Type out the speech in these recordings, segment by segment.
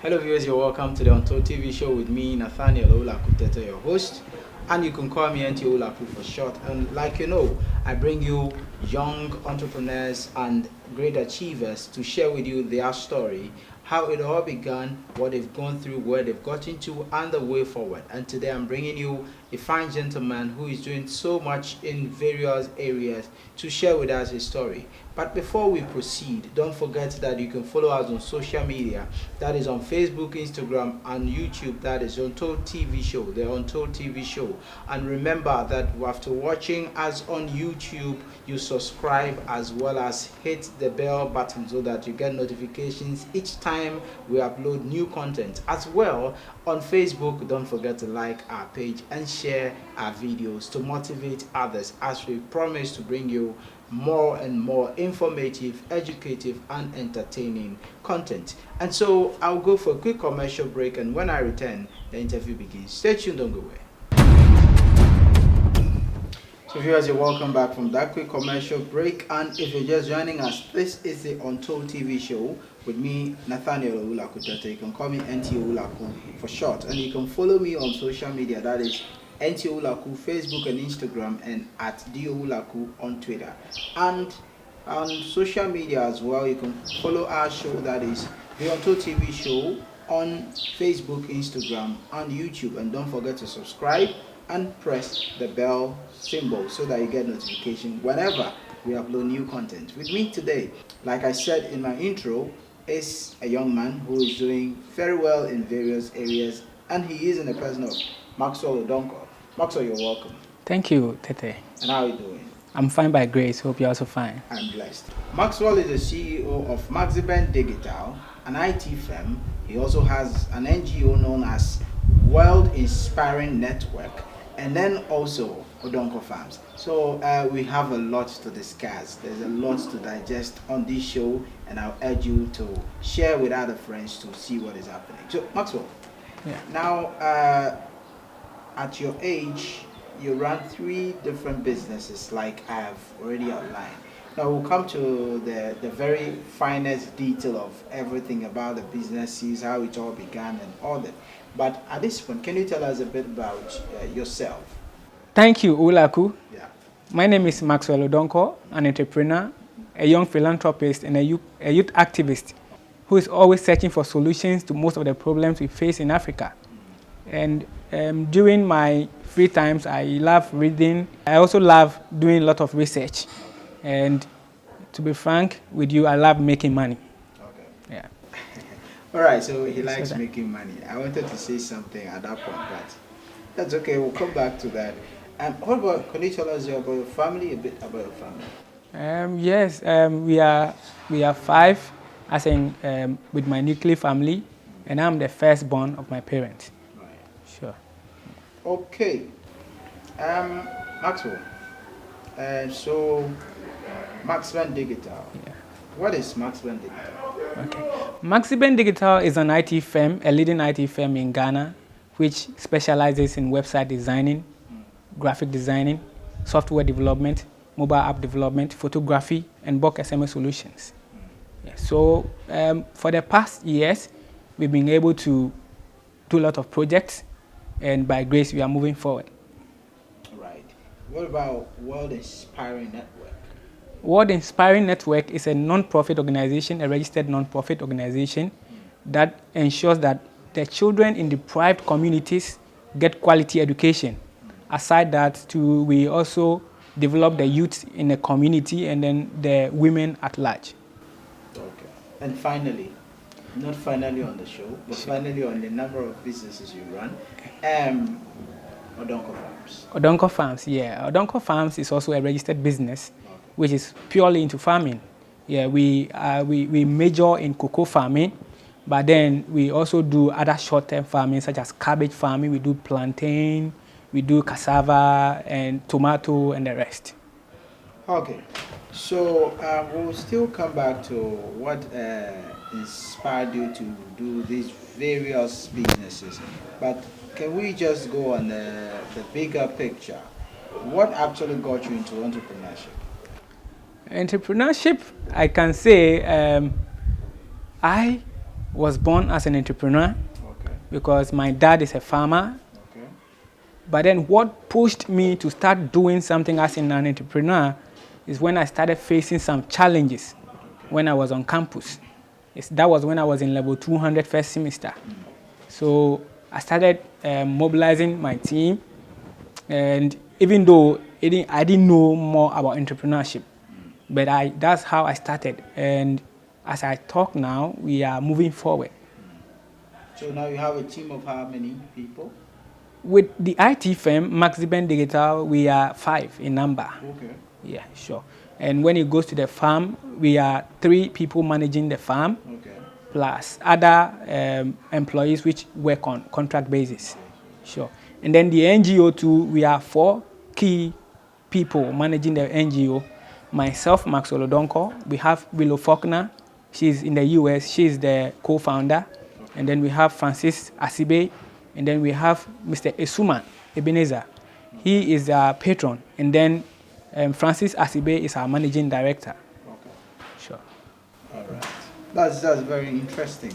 Hello viewers, you're welcome to the Untold TV show with me, Nathaniel Olakutete, your host. And you can call me NT Olaku for short. And like you know, I bring you young entrepreneurs and great achievers to share with you their story, how it all began, what they've gone through, where they've gotten to, and the way forward. And today I'm bringing you a fine gentleman who is doing so much in various areas to share with us his story. But before we proceed, don't forget that you can follow us on social media. That is on Facebook, Instagram, and YouTube. That is Untold TV Show, the Untold TV Show. And remember that after watching us on YouTube, you subscribe as well as hit the bell button so that you get notifications each time we upload new content. As well, on Facebook, don't forget to like our page and share our videos to motivate others as we promise to bring you more and more informative, educative, and entertaining content. And so I'll go for a quick commercial break, and when I return, the interview begins. Stay tuned, don't go away. So viewers, you're welcome back from that quick commercial break, and if you're just joining us, this is the Untold TV show with me, Nathaniel Olakutete. You can call me NT Olaku for short, and you can follow me on social media. That is NT Olaku, Facebook and Instagram, and at DO Olaku on Twitter. And on social media as well, you can follow our show, that is the Untold TV show, on Facebook, Instagram, and YouTube. And don't forget to subscribe and press the bell symbol so that you get notification whenever we upload new content. With me today, like I said in my intro, is a young man who is doing very well in various areas, and he is in the person of Maxwell Odonkor. Maxwell, you're welcome. Thank you, Tete. And how are you doing? I'm fine by grace. Hope you're also fine. I'm blessed. Maxwell is the CEO of Maxiben Digital, an IT firm. He also has an NGO known as World Inspiring Network, and then also Odonkor Farms. So we have a lot to discuss. There's a lot to digest on this show, and I'll urge you to share with other friends to see what is happening. So Maxwell, now at your age, you run 3 different businesses like I have already outlined. Now we'll come to the very finest detail of everything about the businesses, how it all began and all that. But at this point, can you tell us a bit about yourself? Thank you, Olaku. Yeah. My name is Maxwell Odonkor, an entrepreneur, a young philanthropist, and a youth activist who is always searching for solutions to most of the problems we face in Africa. And during my free times, I love reading. I also love doing a lot of research. And to be frank with you, I love making money. Okay. Yeah. All right, so he likes making money. I wanted to say something at that point, but that's okay. We'll come back to that. What about, can you tell us about your family, a bit about your family? Yes, we are 5, as in with my nuclear family, and I'm the firstborn of my parents. Right. Sure. Okay. Maxwell. So Maxiben Digital. Yeah. What is Maxiben Digital? Okay. Maxiben Digital is an IT firm, a leading IT firm in Ghana, which specializes in website designing, graphic designing, software development, mobile app development, photography, and bulk SMS solutions. Yeah. So for the past years, we've been able to do a lot of projects, and by grace, we are moving forward. Right. What about World Inspiring Network? World Inspiring Network is a non-profit organization, a registered non-profit organization that ensures that the children in deprived communities get quality education. Aside that, we also develop the youth in the community and then the women at large. Okay. And finally, not finally on the show, but finally on the number of businesses you run, Odonkor Farms. Odonkor Farms, yeah. Odonkor Farms is also a registered business, which is purely into farming. Yeah, we major in cocoa farming, but then we also do other short-term farming such as cabbage farming. We do plantain, we do cassava and tomato and the rest. Okay, so we'll still come back to what inspired you to do these various businesses, but can we just go on the bigger picture? What actually got you into entrepreneurship? Entrepreneurship, I can say, I was born as an entrepreneur Okay. because my dad is a farmer. Okay. But then what pushed me to start doing something as an entrepreneur is when I started facing some challenges when I was on campus. That was when I was in level 200 first semester. So I started mobilizing my team, and even though I didn't know more about entrepreneurship, but that's how I started. And as I talk now, we are moving forward. So now you have a team of how many people? With the IT firm, Maxiben Digital, we are 5 in number. Okay. Yeah, sure. And when it goes to the farm, we are 3 people managing the farm, Okay. plus other employees which work on contract basis. Sure. And then the NGO too, we are 4 key people managing the NGO. Myself, Maxwell Odonkor. We have Willow Faulkner. She's in the US. She's the co-founder. And then we have Francis Asibe. And then we have Mr. Esuma Ebenezer. He is our patron. And then Francis Asibe is our managing director. Okay. Sure. All right. That's very interesting.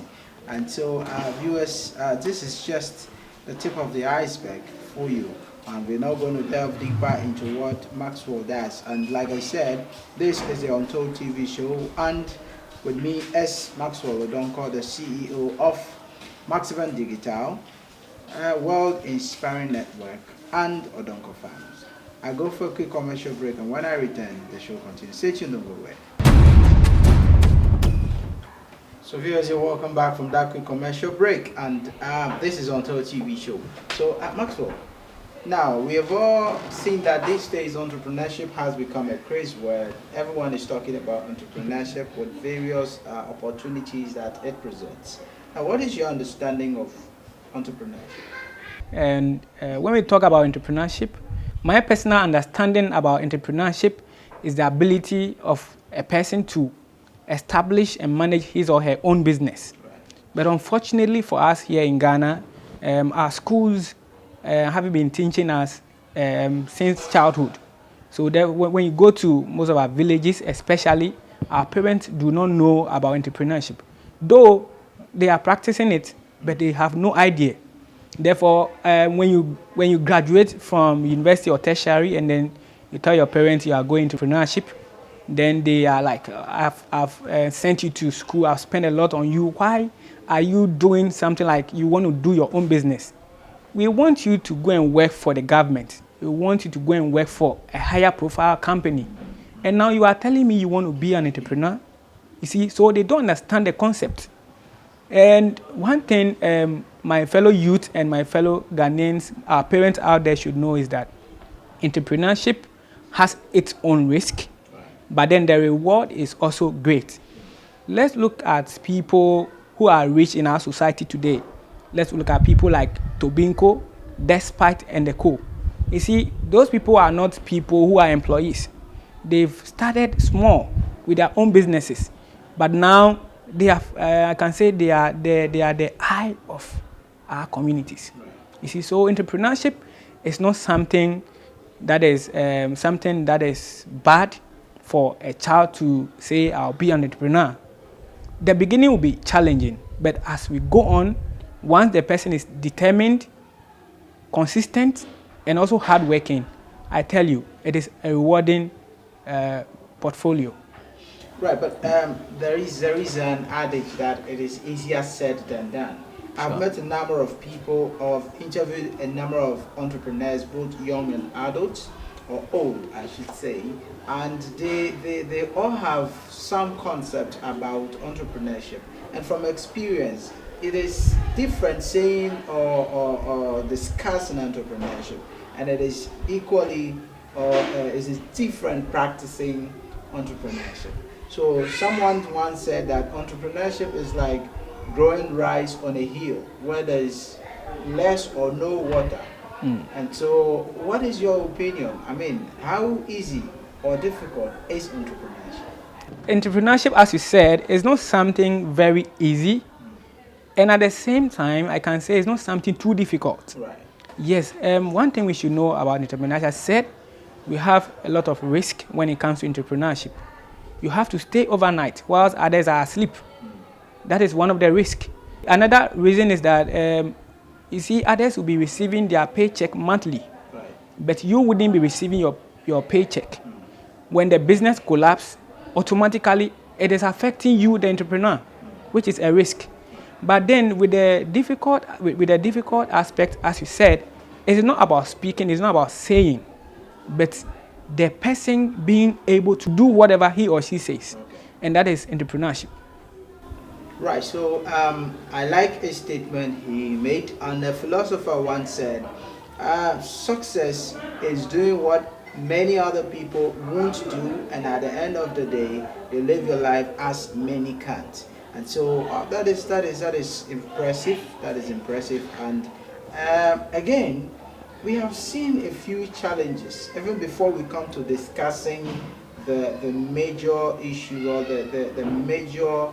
And so, viewers, this is just the tip of the iceberg for you. And we're now going to delve deeper into what Maxwell does. And like I said, this is the Untold TV show. And with me is Maxwell Odonkor, the CEO of Maxiben Digital, World Inspiring Network, and Odonkor Farms. I go for a quick commercial break, and when I return, the show continues. Stay tuned, don't go away. So viewers, you're welcome back from that quick commercial break, and this is Untold TV show. So Maxwell, now we have all seen that these days entrepreneurship has become a craze where everyone is talking about entrepreneurship with various opportunities that it presents. Now, what is your understanding of entrepreneurship? And when we talk about entrepreneurship, my personal understanding about entrepreneurship is the ability of a person to establish and manage his or her own business. Right. But unfortunately for us here in Ghana, our schools have been teaching us since childhood. So that when you go to most of our villages, especially, our parents do not know about entrepreneurship. Though they are practicing it, but they have no idea. Therefore, when you graduate from university or tertiary and then you tell your parents you are going to entrepreneurship, then they are like, I've sent you to school, I've spent a lot on you. Why are you doing something like you want to do your own business? We want you to go and work for the government. We want you to go and work for a higher profile company. And now you are telling me you want to be an entrepreneur? You see, so they don't understand the concept. And one thing my fellow youth and my fellow Ghanaians, our parents out there should know is that entrepreneurship has its own risk, but then the reward is also great. Let's look at people who are rich in our society today. Let's look at people like Tobinko, Despite, and the co. You see, those people are not people who are employees. They've started small with their own businesses, but now they have, I can say they are the eye of our communities. You see, so entrepreneurship is not something that is bad for a child to say, I'll be an entrepreneur. The beginning will be challenging, but as we go on, once the person is determined, consistent, and also hardworking, I tell you, it is a rewarding portfolio. Right, but there is an adage that it is easier said than done. I've met a number of people, I've interviewed a number of entrepreneurs, both young and adults, or old, I should say, and they all have some concept about entrepreneurship. And from experience, it is different saying or discussing entrepreneurship, and it is equally it is different practicing entrepreneurship. So someone once said that entrepreneurship is like growing rice on a hill where there is less or no water. And so what is your opinion? I mean, how easy or difficult is entrepreneurship? Entrepreneurship, as you said, is not something very easy. And at the same time, I can say it's not something too difficult. Right. Yes, one thing we should know about entrepreneurship, as I said, we have a lot of risk when it comes to entrepreneurship. You have to stay overnight whilst others are asleep. That is one of the risks. Another reason is that you see, others will be receiving their paycheck monthly, Right. but you wouldn't be receiving your paycheck. When the business collapses, automatically it is affecting you, the entrepreneur, which is a risk. But then with the difficult aspect, as you said, it's not about speaking, it's not about saying, but the person being able to do whatever he or she says. Okay. And that is entrepreneurship. Right, so I like a statement he made, and a philosopher once said, success is doing what many other people won't do, and at the end of the day, you live your life as many can't. And so that is impressive. That is impressive. And again, we have seen a few challenges even before we come to discussing the major issues or the major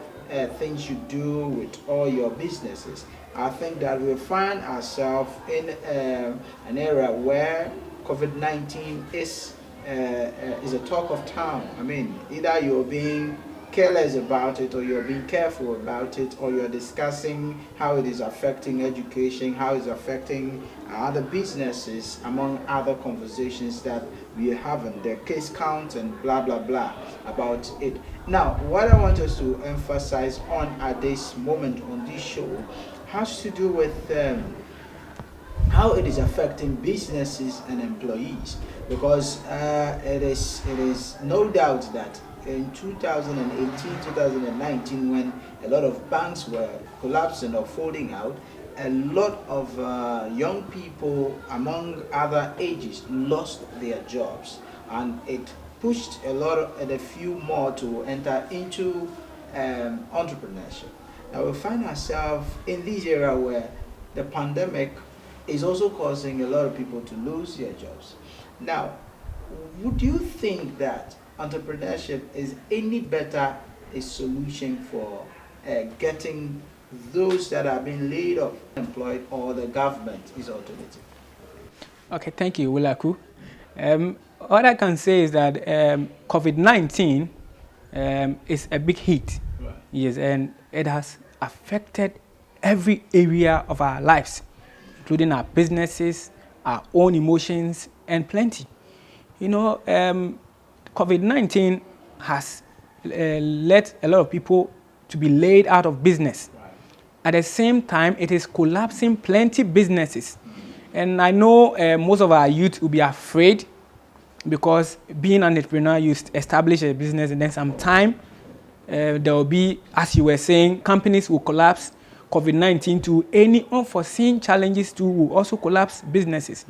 things you do with all your businesses. I think that we find ourselves in an era where COVID-19 is a talk of town. I mean, either you're being careless about it, or you're being careful about it, or you're discussing how it is affecting education, how it's affecting other businesses, among other conversations that we are having, the case count and blah blah blah about it. Now, what I want us to emphasize on at this moment on this show has to do with how it is affecting businesses and employees, because it is no doubt that in 2018, 2019, when a lot of banks were collapsing or folding out, a lot of young people among other ages lost their jobs, and it pushed a few more to enter into entrepreneurship. Now we find ourselves in this era where the pandemic is also causing a lot of people to lose their jobs. Now, would you think that entrepreneurship is any better a solution for getting those that are being laid off employed, or the government is alternative? Okay, thank you, Wilaku. What I can say is that COVID-19 is a big hit. Right. Yes, and it has affected every area of our lives, including our businesses, our own emotions, and plenty. You know, COVID-19 has led a lot of people to be laid out of business. Right. At the same time, it is collapsing plenty businesses. And I know most of our youth will be afraid, because being an entrepreneur, you establish a business, and then sometime there will be, as you were saying, companies will collapse. COVID-19 to any unforeseen challenges too will also collapse businesses.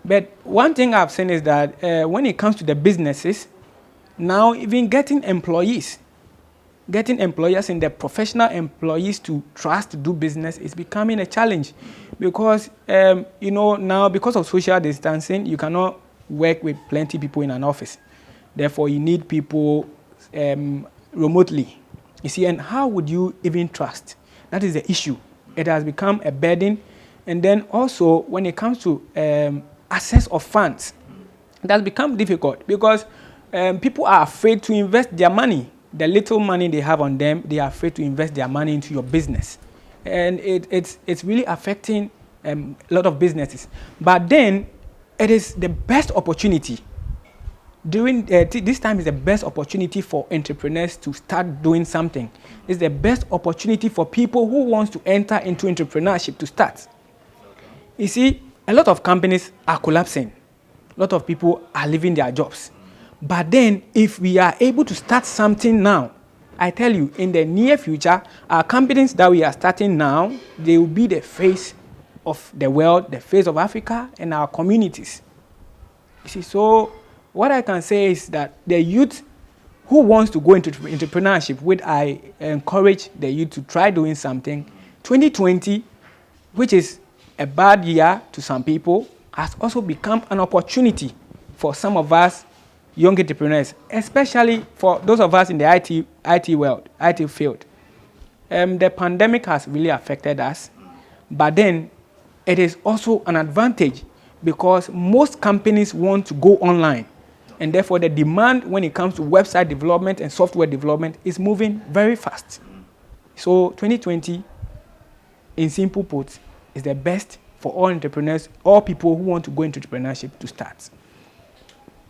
But one thing I've seen is that when it comes to the businesses, now even getting employers and the professional employees to trust to do business is becoming a challenge, because you know, now because of social distancing, you cannot work with plenty people in an office. Therefore, you need people remotely. You see, and how would you even trust? That is the issue. It has become a burden. And then also, when it comes to access of funds, it has become difficult, because people are afraid to invest their money. The little money they have on them, they are afraid to invest their money into your business. And it's really affecting a lot of businesses. But then, it is the best opportunity. During this time is the best opportunity for entrepreneurs to start doing something. It's the best opportunity for people who want to enter into entrepreneurship to start. You see, a lot of companies are collapsing. A lot of people are leaving their jobs. But then, if we are able to start something now, I tell you, in the near future, our companies that we are starting now, they will be the face of the world, the face of Africa, and our communities. You see, so what I can say is that the youth who wants to go into entrepreneurship, which I encourage the youth to try doing something, 2020, which is a bad year to some people, has also become an opportunity for some of us young entrepreneurs, especially for those of us in the IT world, IT field. The pandemic has really affected us, but then it is also an advantage, because most companies want to go online, and therefore the demand when it comes to website development and software development is moving very fast. So 2020, in simple put, is the best for all entrepreneurs, all people who want to go into entrepreneurship to start.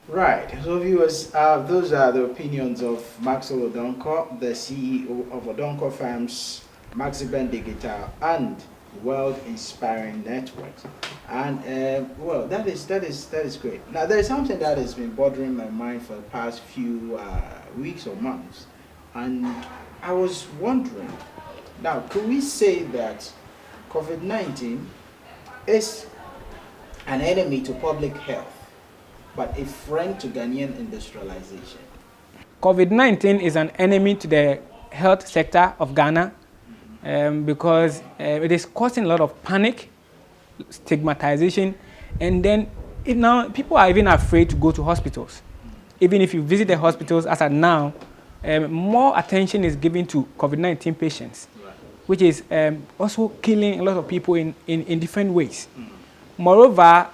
Right. So viewers, those are the opinions of Maxwell Odonkor, the CEO of Odonkor Farms, Maxiben Digital, and World Inspiring Network. And well, that is great. Now there is something that has been bothering my mind for the past few weeks or months, and I was wondering. Now, could we say that COVID-19 is an enemy to public health, but a friend to Ghanaian industrialization? COVID-19 is an enemy to the health sector of Ghana because it is causing a lot of panic, stigmatization, and then now people are even afraid to go to hospitals. Even if you visit the hospitals as of now, more attention is given to COVID-19 patients, which is also killing a lot of people in different ways. Moreover,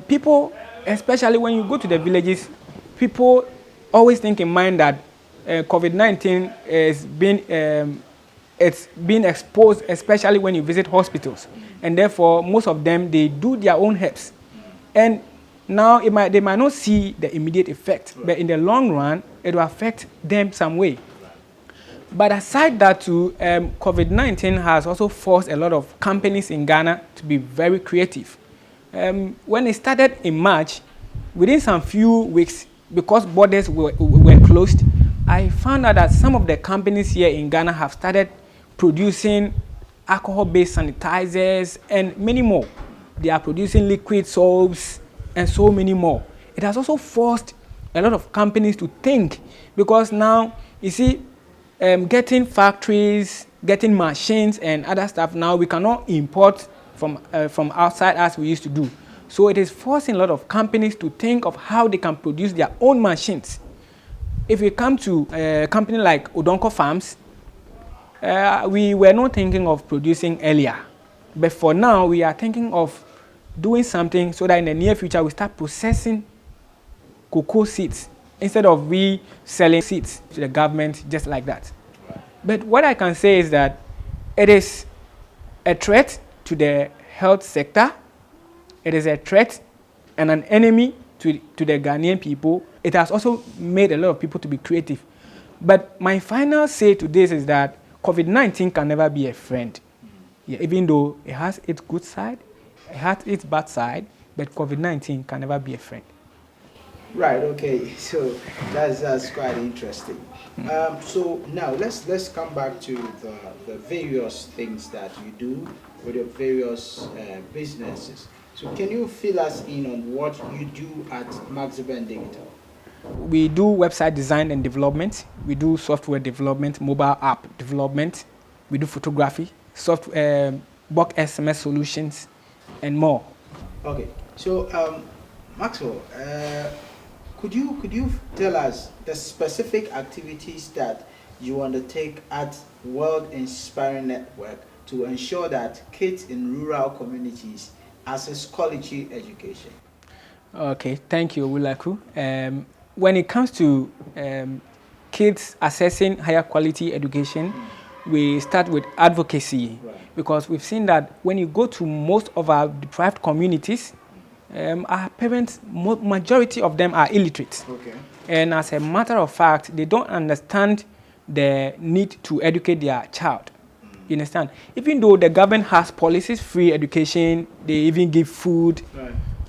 people, especially when you go to the villages, people always think in mind that COVID-19 is it's being exposed, especially when you visit hospitals. And therefore, most of them, they do their own herbs. And now they might not see the immediate effect, but in the long run, it will affect them some way. But aside that too, COVID-19 has also forced a lot of companies in Ghana to be very creative. When it started in March, within some few weeks, because borders were closed, I found out that some of the companies here in Ghana have started producing alcohol-based sanitizers and many more. They are producing liquid soaps and so many more. It has also forced a lot of companies to think, because now, you see, getting factories, getting machines and other stuff, now we cannot import from outside as we used to do. So it is forcing a lot of companies to think of how they can produce their own machines. If we come to a company like Odonkor Farms, we were not thinking of producing earlier. But for now, we are thinking of doing something so that in the near future, we start processing cocoa seeds instead of we selling seeds to the government just like that. But what I can say is that it is a threat to the health sector. It is a threat and an enemy to the Ghanaian people. It has also made a lot of people to be creative. But my final say to this is that COVID-19 can never be a friend. Yeah, even though it has its good side, it has its bad side, but COVID-19 can never be a friend. Right. Okay. So that's quite interesting. So now let's come back to the various things that you do with your various businesses. So can you fill us in on what you do at Maxiben Digital? We do website design and development. We do software development, mobile app development. We do photography, software, bulk SMS solutions, and more. Okay. So Maxwell, could you tell us the specific activities that you undertake at World Inspiring Network to ensure that kids in rural communities access quality education? Okay, thank you, Wulaku. When it comes to kids accessing higher quality education, we start with advocacy, because we've seen that when you go to most of our deprived communities, our parents, majority of them are illiterate. Okay. And as a matter of fact, they don't understand the need to educate their child. You understand? Even though the government has policies, free education, they even give food,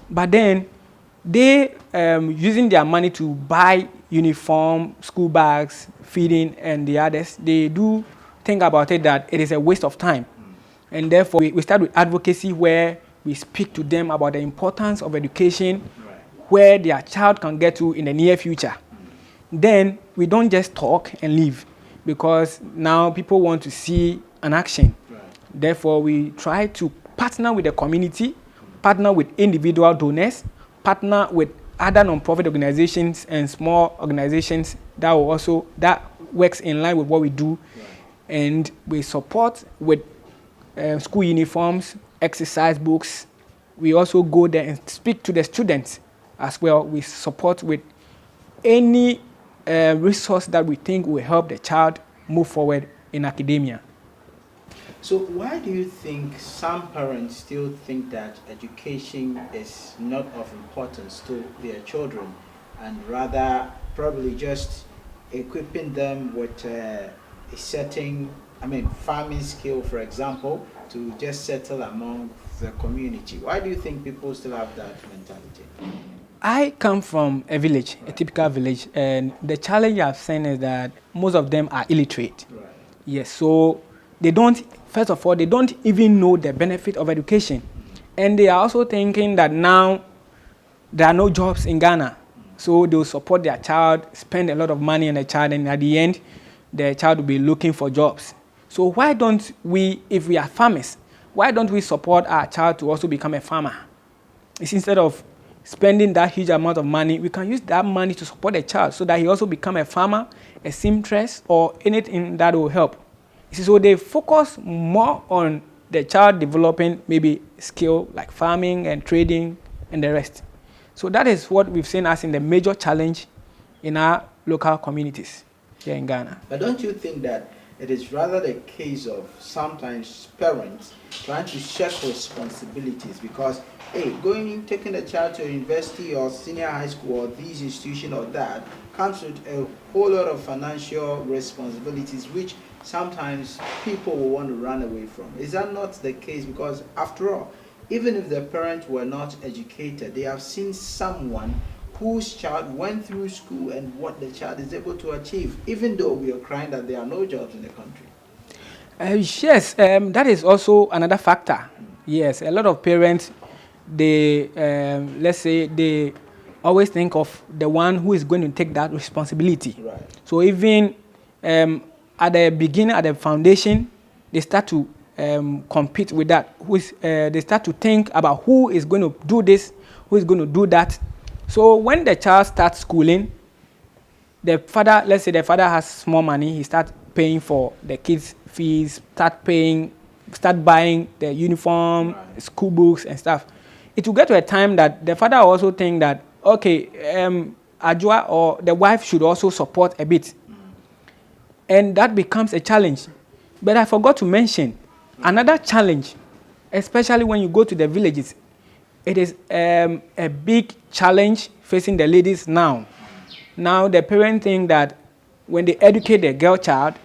but then they using their money to buy uniform, school bags, feeding, and the others, they do think about it that it is a waste of time. And therefore, we start with advocacy, where we speak to them about the importance of education, where their child can get to in the near future. Then we don't just talk and leave, because now people want to see an action. Therefore, we try to partner with the community, partner with individual donors, partner with other non-profit organizations and small organizations that works in line with what we do. And we support with school uniforms, exercise books. We also go there and speak to the students as well. We support with any resource that we think will help the child move forward in academia. So why do you think some parents still think that education is not of importance to their children, and rather probably just equipping them with a certain, I mean, farming skill, for example, to just settle among the community? Why do you think people still have that mentality? I come from a village, a typical village, and the challenge I've seen is that most of them are illiterate. Right. Yes, so they don't, first of all, they don't even know the benefit of education. And they are also thinking that now there are no jobs in Ghana. So they will support their child, spend a lot of money on the child, and at the end, the child will be looking for jobs. So why don't we, if we are farmers, why don't we support our child to also become a farmer? It's instead of spending that huge amount of money, we can use that money to support the child so that he also become a farmer, a seamstress, or anything that will help. So they focus more on the child developing maybe skill like farming and trading and the rest. So that is what we've seen as in the major challenge in our local communities here in Ghana. But don't you think that it is rather the case of sometimes parents trying to shirk responsibilities because, hey, taking a child to university or senior high school or this institution or that comes with a whole lot of financial responsibilities which sometimes people will want to run away from. Is that not the case? Because after all, even if the parents were not educated, they have seen someone whose child went through school and what the child is able to achieve, even though we are crying that there are no jobs in the country. Yes, that is also another factor. Yes, a lot of parents, they, let's say, they always think of the one who is going to take that responsibility. Right. So even at the beginning, at the foundation, they start to compete with that. They start to think about who is going to do this, who is going to do that. So when the child starts schooling, the father, let's say the father has small money, he starts paying for the kids' fees, start buying the uniform, right, school books and stuff. It will get to a time that the father also think that, okay, Ajua or the wife should also support a bit. And that becomes a challenge. But I forgot to mention another challenge, especially when you go to the villages. It is a big challenge facing the ladies now. Now the parents think that when they educate the girl child,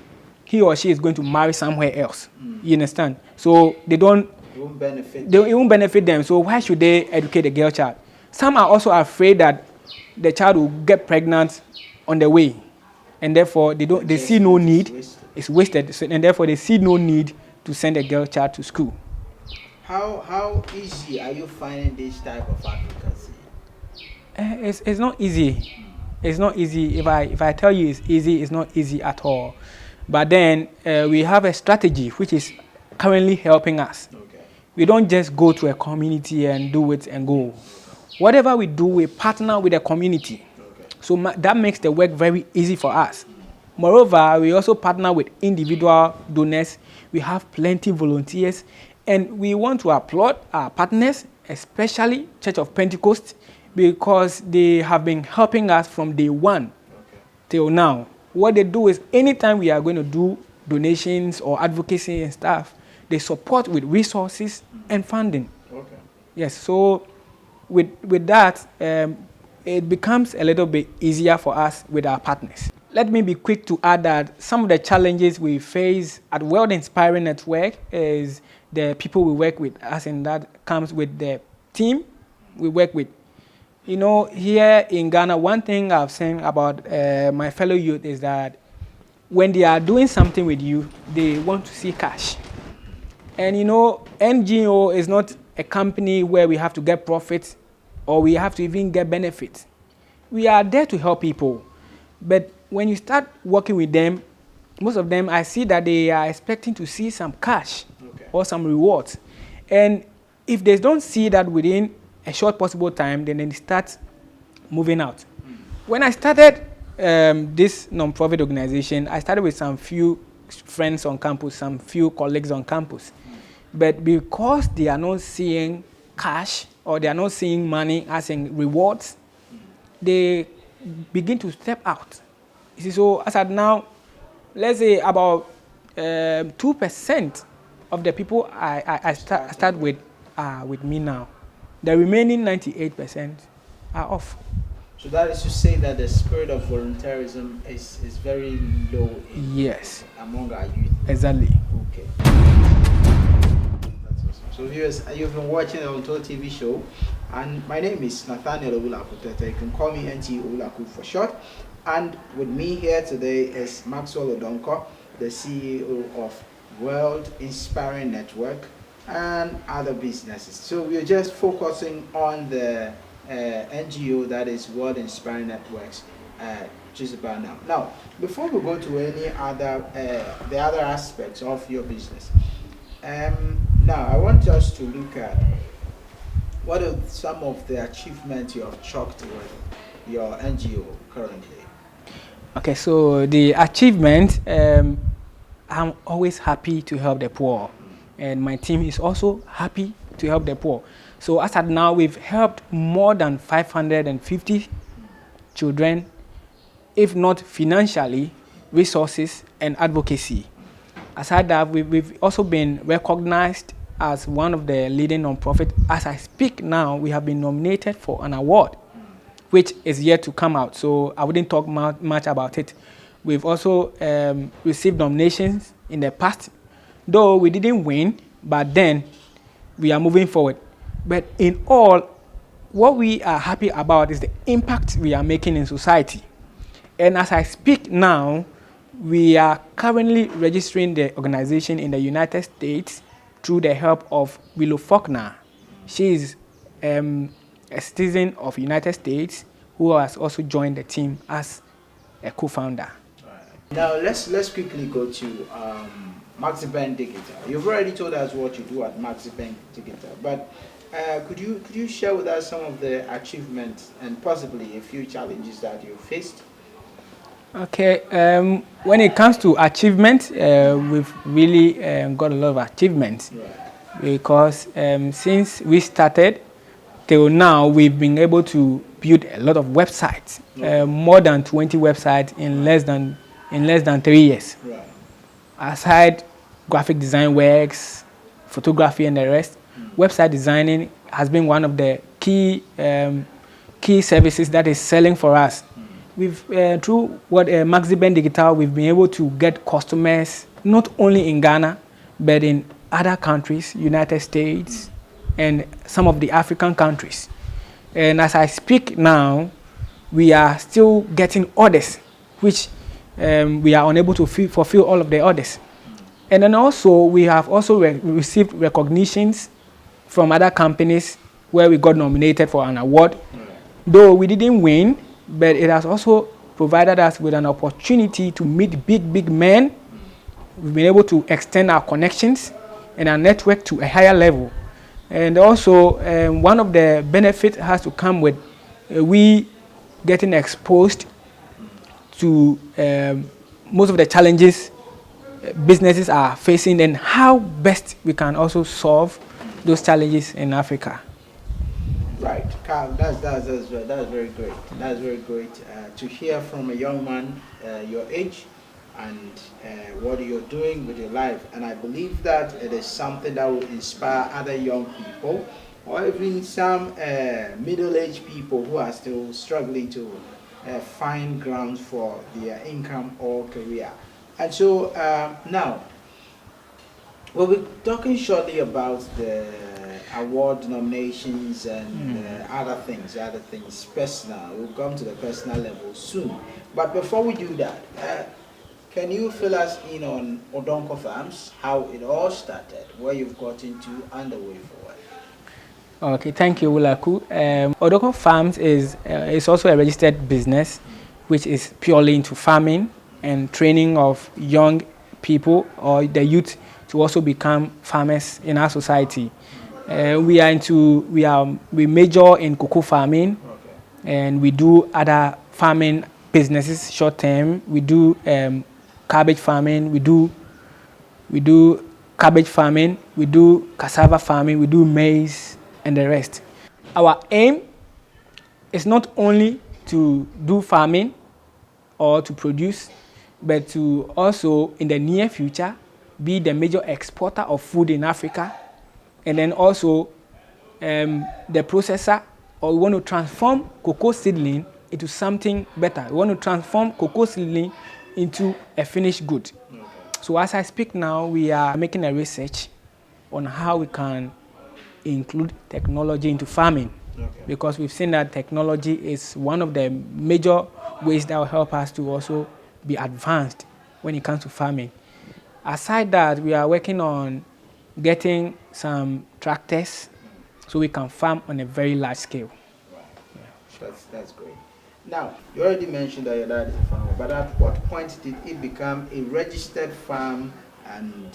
he or she is going to marry somewhere else. You understand? So it won't benefit them. So why should they educate the girl child? Some are also afraid that the child will get pregnant on the way, and therefore they see no need. It's wasted, and therefore they see no need to send a girl child to school. How easy are you finding this type of advocacy? It's not easy. It's not easy. If I tell you it's easy, it's not easy at all. But then we have a strategy which is currently helping us. Okay. We don't just go to a community and do it and go. Whatever we do, we partner with the community. Okay. So that makes the work very easy for us. Moreover, we also partner with individual donors. We have plenty volunteers. And we want to applaud our partners, especially Church of Pentecost, because they have been helping us from day one till now. What they do is anytime we are going to do donations or advocacy and stuff, they support with resources and funding. Okay. Yes, so with that, it becomes a little bit easier for us with our partners. Let me be quick to add that some of the challenges we face at World Inspiring Network is the people we work with, as in that comes with the team we work with. You know, here in Ghana, one thing I've seen about my fellow youth is that when they are doing something with you, they want to see cash. And you know, NGO is not a company where we have to get profits or we have to even get benefits. We are there to help people. But when you start working with them, most of them, I see that they are expecting to see some cash or some rewards. And if they don't see that within a short possible time, then they start moving out. When I started this non-profit organization, I started with some few friends on campus, some few colleagues on campus. But because they are not seeing cash or they are not seeing money as in rewards, they begin to step out. You see, so as at now, let's say about 2% of the people I start with me now. The remaining 98% are off. So that is to say that the spirit of volunteerism is very low yes. among our youth. Exactly. Okay. That's awesome. So viewers, you've been watching the Odonkor TV show, and my name is Nathaniel Owulaku. You can call me NT Owulaku for short. And with me here today is Maxwell Odonkor, the CEO of World Inspiring Network and other businesses. So we're just focusing on the NGO that is World Inspiring Networks just about now. Now, before we go to any other the other aspects of your business, now I want us to look at what are some of the achievements you have chalked with your NGO currently. Okay, so the achievement, I'm always happy to help the poor, and my team is also happy to help the poor. So as at now, we've helped more than 550 children, if not financially, resources, and advocacy. Aside that, we've also been recognized as one of the leading nonprofit. As I speak now, we have been nominated for an award, which is yet to come out. So I wouldn't talk much about it. We've also received nominations in the past, though we didn't win, but then we are moving forward. But in all, what we are happy about is the impact we are making in society. And as I speak now, we are currently registering the organization in the United States through the help of Willow Faulkner. She is a citizen of United States who has also joined the team as a co-founder. Right. Now let's quickly go to Maxiben Digital. You've already told us what you do at Maxiben Digital, but could you share with us some of the achievements and possibly a few challenges that you faced? Okay, when it comes to achievement, we've really got a lot of achievements. Right. Because since we started till now, we've been able to build a lot of websites, okay. More than 20 websites in less than 3 years. Right. Aside graphic design works, photography, and the rest, website designing has been one of the key services that is selling for us. We've through Maxiben Digital, we've been able to get customers not only in Ghana, but in other countries, United States, and some of the African countries. And as I speak now, we are still getting orders, which we are unable to fulfill all of the orders. And then also, we have also received recognitions from other companies where we got nominated for an award. Though we didn't win, but it has also provided us with an opportunity to meet big men. We've been able to extend our connections and our network to a higher level. And also, one of the benefits has to come with we getting exposed to most of the challenges businesses are facing and how best we can also solve those challenges in Africa. Right, Carl, that's very great. That's very great to hear from a young man your age and what you're doing with your life. And I believe that it is something that will inspire other young people or even some middle-aged people who are still struggling to find grounds for their income or career. And so now, we'll be talking shortly about the award nominations and other things personal. We'll come to the personal level soon. But before we do that, can you fill us in on Odonkor Farms, how it all started, where you've gotten to and the way forward? Okay, thank you, Owulaku. Odonkor Farms is also a registered business, which is purely into farming and training of young people or the youth to also become farmers in our society. We major in cocoa farming, okay. And we do other farming businesses short term. We do cabbage farming. We do cabbage farming. We do cassava farming. We do maize and the rest. Our aim is not only to do farming or to produce, but to also in the near future be the major exporter of food in Africa, and then also the processor, or we want to transform cocoa seedling into something better. We want to transform cocoa seedling into a finished good. Okay. So as I speak now, we are making a research on how we can include technology into farming. Okay. Because we've seen that technology is one of the major ways that will help us to also be advanced when it comes to farming. Aside that, we are working on getting some tractors so we can farm on a very large scale. Right. Yeah. That's great. Now, you already mentioned that your dad is a farmer, but at what point did it become a registered farm, and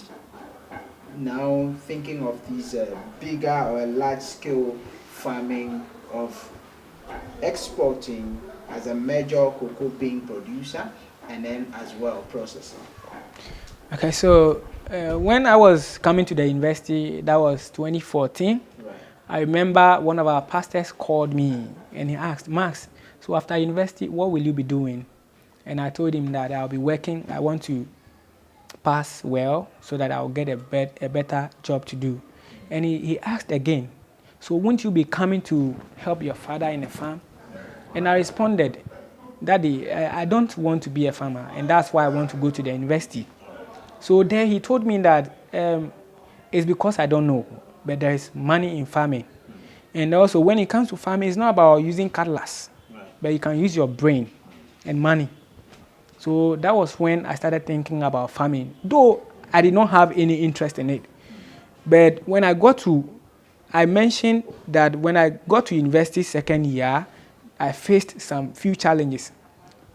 now thinking of these bigger or large-scale farming of exporting as a major cocoa bean producer and then as well processing? Okay, so when I was coming to the university, that was 2014. Right. I remember one of our pastors called me and he asked, Max, so after university, what will you be doing? And I told him that I'll be working. I want to pass well so that I'll get a better job to do. And he asked again, so won't you be coming to help your father in the farm? And I responded, Daddy, I don't want to be a farmer, and that's why I want to go to the university. So there he told me that it's because I don't know, but there is money in farming. And also when it comes to farming, it's not about using cutlass, but you can use your brain and money. So that was when I started thinking about farming, though I did not have any interest in it. But when I mentioned that when I got to university second year, I faced some few challenges.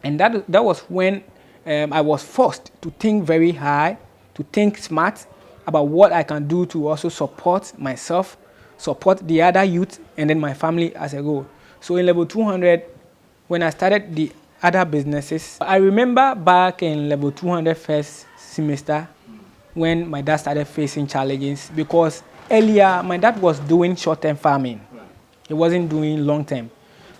And that was when I was forced to think very high, to think smart about what I can do to also support myself, support the other youth, and then my family as a whole. So in level 200, when I started the other businesses, I remember back in level 200 first semester when my dad started facing challenges, because earlier my dad was doing short-term farming. He wasn't doing long-term.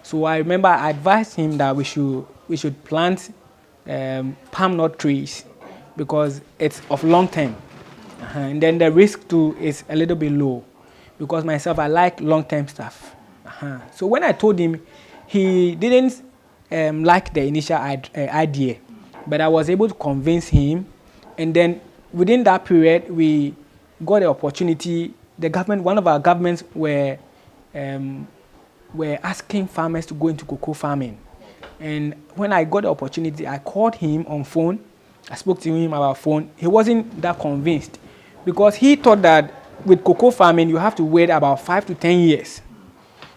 So I remember I advised him that we should plant palm nut trees because it's of long-term. And then the risk too is a little bit low, because myself, I like long-term stuff. So when I told him, he didn't like the initial idea, but I was able to convince him. And then within that period, we got the opportunity. The government, one of our governments were asking farmers to go into cocoa farming. And when I got the opportunity, I called him on phone. I spoke to him about phone. He wasn't that convinced, because he thought that with cocoa farming, you have to wait about 5 to 10 years.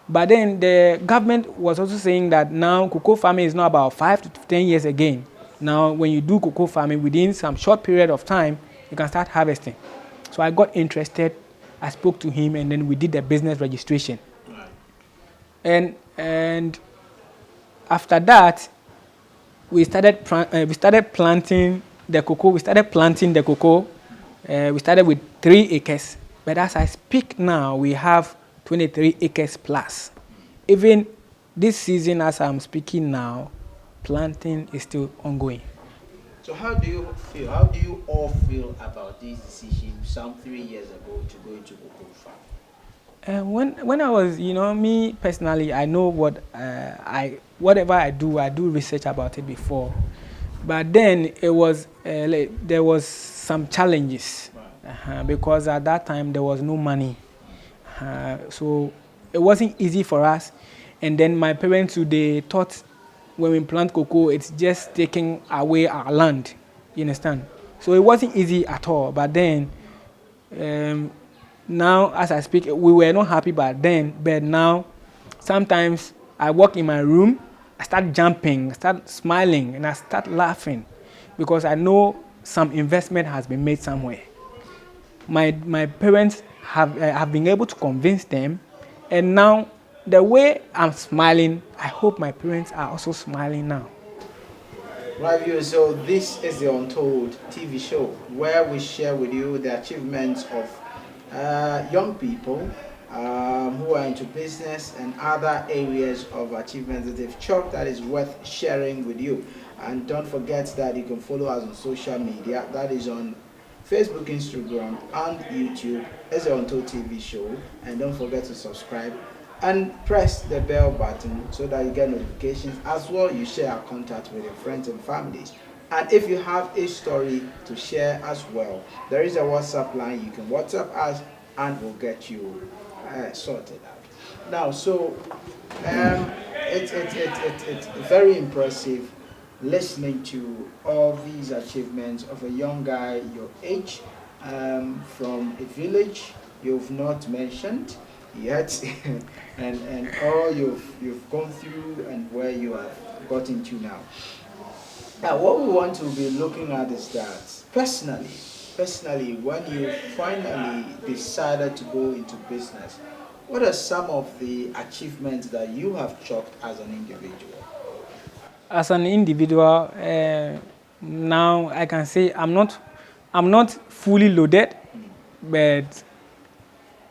But then the government was also saying that now cocoa farming is not about 5 to 10 years again. Now, when you do cocoa farming, within some short period of time, you can start harvesting. So I got interested. I spoke to him, and then we did the business registration. Right. And after that, we started planting the cocoa. We started with 3 acres. But as I speak now, we have 23 acres plus. Even this season, as I'm speaking now, planting is still ongoing. So how do you feel? How do you all feel about this decision some 3 years ago to go into cocoa farm? When I was, me personally, I know whatever I do research about it before. But then it was there was some challenges, right. Because at that time there was no money, so it wasn't easy for us. And then my parents, they thought when we plant cocoa, it's just taking away our land. You understand? So it wasn't easy at all. But then, now as I speak, we were not happy back then. But now, sometimes I walk in my room, I start jumping, I start smiling, and I start laughing, because I know some investment has been made somewhere. My parents have been able to convince them, and now the way I'm smiling, I hope my parents are also smiling now. Right, viewers, so this is the Untold TV show, where we share with you the achievements of young people who are into business and other areas of achievements that they've chalked that is worth sharing with you. And don't forget that you can follow us on social media. That is on Facebook, Instagram, and YouTube as the Onto TV show. And don't forget to subscribe and press the bell button so that you get notifications. As well, you share our contact with your friends and families. And if you have a story to share as well, there is a WhatsApp line. You can WhatsApp us and we'll get you sorted out. Now, so it's very impressive listening to all these achievements of a young guy your age, from a village you've not mentioned yet, and all you've gone through and where you have gotten to now. Now, what we want to be looking at is that personally, when you finally decided to go into business, what are some of the achievements that you have chalked as an individual? As an individual, now I can say I'm not fully loaded, but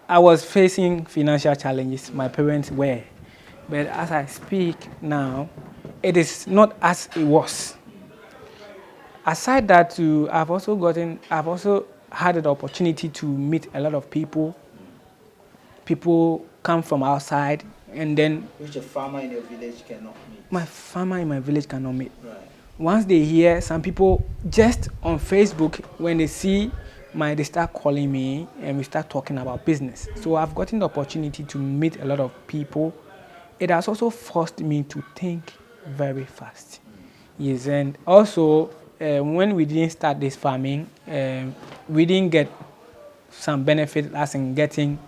I was facing financial challenges. My parents were, but as I speak now, it is not as it was. Aside that, too, I've also had the opportunity to meet a lot of people. People come from outside, and then which a farmer in your village cannot meet. My farmer in my village cannot meet. Right. Once they hear, some people just on Facebook, when they see they start calling me and we start talking about business. So I've gotten the opportunity to meet a lot of people. It has also forced me to think very fast. Yes, and also when we didn't start this farming, we didn't get some benefit as in getting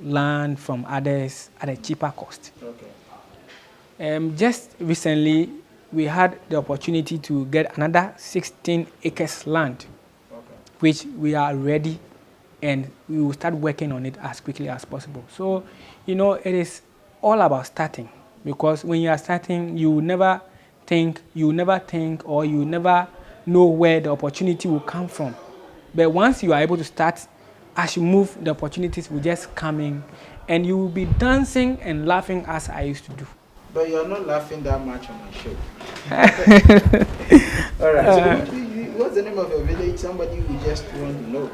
land from others at a cheaper cost. Okay. Just recently, we had the opportunity to get another 16 acres land, Okay. which we are ready, and we will start working on it as quickly as possible. So, it is all about starting, because when you are starting, you never think, or you never know where the opportunity will come from. But once you are able to start, as you move, the opportunities will just come in, and you will be dancing and laughing as I used to do. But you're not laughing that much on my show. All right. So what's the name of your village? Somebody who just want to know.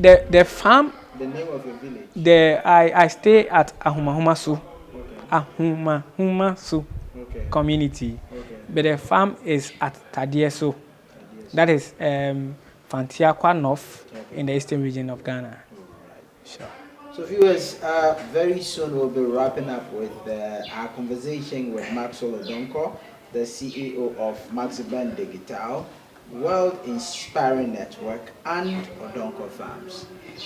The farm. The name of your village. I stay at Ahumahumasu. Okay. Ahumahumasu Okay. community. Okay. But the farm is at Tadieso. That is Fantiakwa North, Okay. in the eastern region of Ghana. Right. Sure. So viewers, very soon we'll be wrapping up with our conversation with Maxwell Odonkor, the CEO of Maxiben Digital, World Inspiring Network, and Odonkor Farms.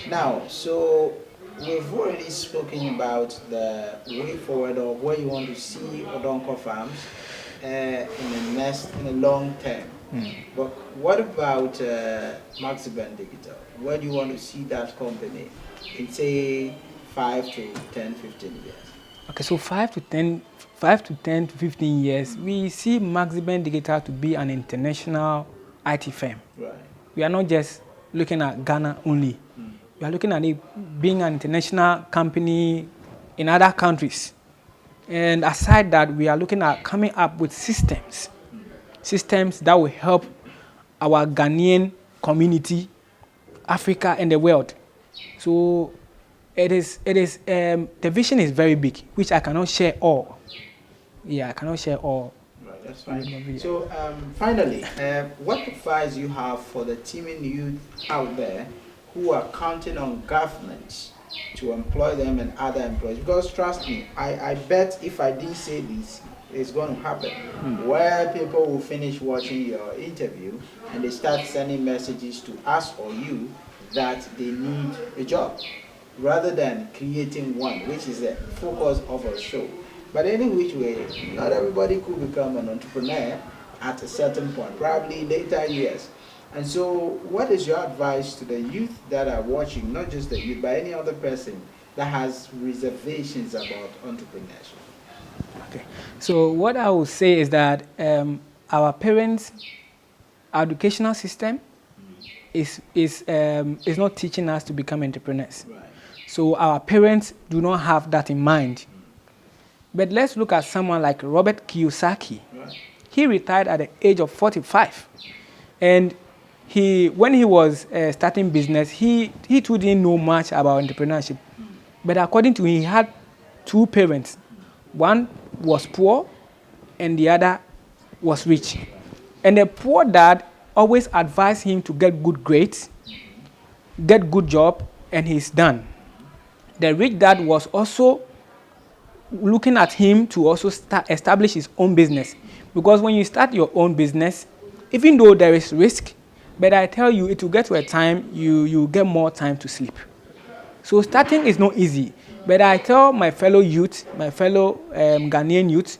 Now, so we've already spoken about the way forward of where you want to see Odonkor Farms in the long term. But what about Maxiben Digital? Where do you want to see that company in, say, 5 to 10, 15 years? Okay, so 5 to 10 to 15 years, we see Maxiben Digital to be an international IT firm. Right. We are not just looking at Ghana only. We are looking at it being an international company in other countries. And aside that, we are looking at coming up with systems that will help our Ghanaian community, Africa, and the world. So the vision is very big, which I cannot share all. Yeah, I cannot share all. Right, that's fine. So finally, what advice you have for the teeming youth out there who are counting on governments to employ them and other employees? Because trust me, I bet if I didn't say this, it's going to happen. Where people will finish watching your interview and they start sending messages to us or you that they need a job, rather than creating one, which is the focus of our show. But any which way, not everybody could become an entrepreneur at a certain point, probably later years. And so what is your advice to the youth that are watching, not just the youth, but any other person that has reservations about entrepreneurship? Okay. So what I would say is that our parents' educational system is not teaching us to become entrepreneurs. Right. So our parents do not have that in mind. But let's look at someone like Robert Kiyosaki. Right. He retired at the age of 45. And when he was starting business, he too didn't know much about entrepreneurship. But according to him, he had two parents. One was poor and the other was rich. And the poor dad always advised him to get good grades, get good job, and he's done. The rich dad was also looking at him to also establish his own business. Because when you start your own business, even though there is risk, but I tell you, it will get to a time you get more time to sleep. So starting is not easy. But I tell my fellow youth, my fellow Ghanaian youth,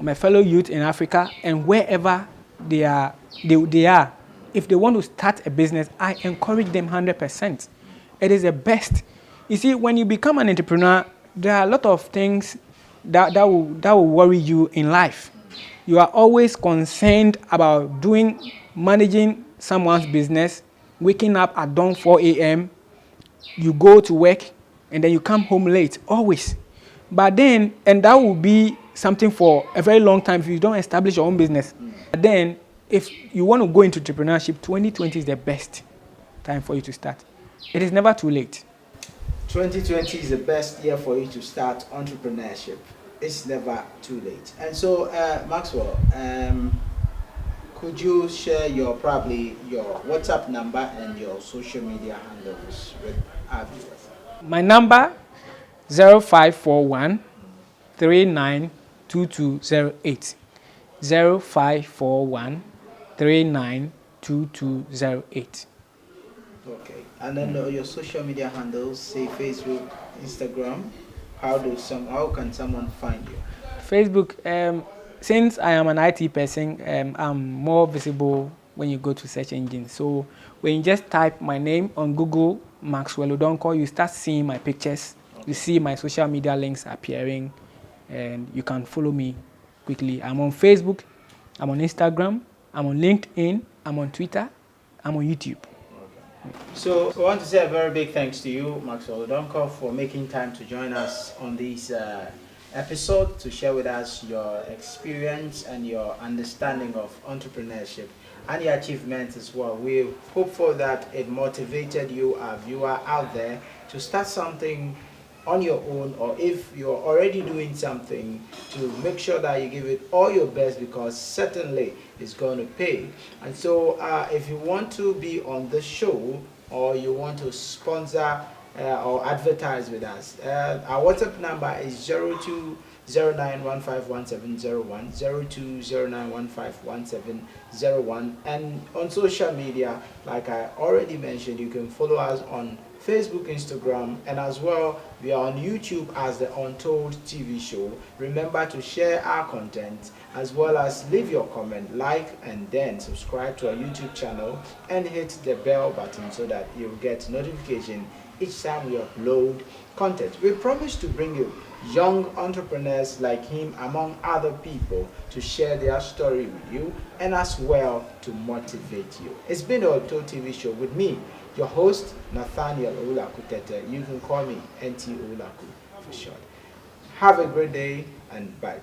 my fellow youth in Africa, and wherever they are, if they want to start a business, I encourage them 100%. It is the best. You see, when you become an entrepreneur, there are a lot of things that will worry you in life. You are always concerned about managing someone's business, waking up at dawn 4 a.m., you go to work, and then you come home late, always. But then, and that will be something for a very long time if you don't establish your own business. But then, if you want to go into entrepreneurship, 2020 is the best time for you to start. It is never too late. 2020 is the best year for you to start entrepreneurship. It's never too late. And so, Maxwell, could you share your WhatsApp number and your social media handles with our viewers? My number 0541 392208. 0541 392208. Okay. And then your social media handles, say Facebook, Instagram. How can someone find you? Facebook. Since I am an IT person, I'm more visible when you go to search engines. So when you just type my name on Google, Maxwell Odonkor, you start seeing my pictures. Okay. You see my social media links appearing, and you can follow me quickly. I'm on Facebook, I'm on Instagram, I'm on LinkedIn, I'm on Twitter, I'm on YouTube. Okay. So I want to say a very big thanks to you, Maxwell Odonkor, for making time to join us on this episode to share with us your experience and your understanding of entrepreneurship and your achievements as well. We hope for that it motivated you, our viewer out there, to start something on your own, or if you're already doing something, to make sure that you give it all your best, because certainly it's going to pay. And so if you want to be on the show, or you want to sponsor or advertise with us, our WhatsApp number is 0209151701, 0209151701, and on social media, like I already mentioned, you can follow us on Facebook, Instagram, and as well we are on YouTube as the Untold TV show. Remember to share our content, as well as leave your comment, like, and then subscribe to our YouTube channel and hit the bell button so that you'll get notification each time we upload content. We promise to bring you young entrepreneurs like him among other people to share their story with you, and as well to motivate you. It's been the Untold TV show with me, your host, Nathaniel Olaku Tete. You can call me NT Olaku for short. Have a great day, and bye.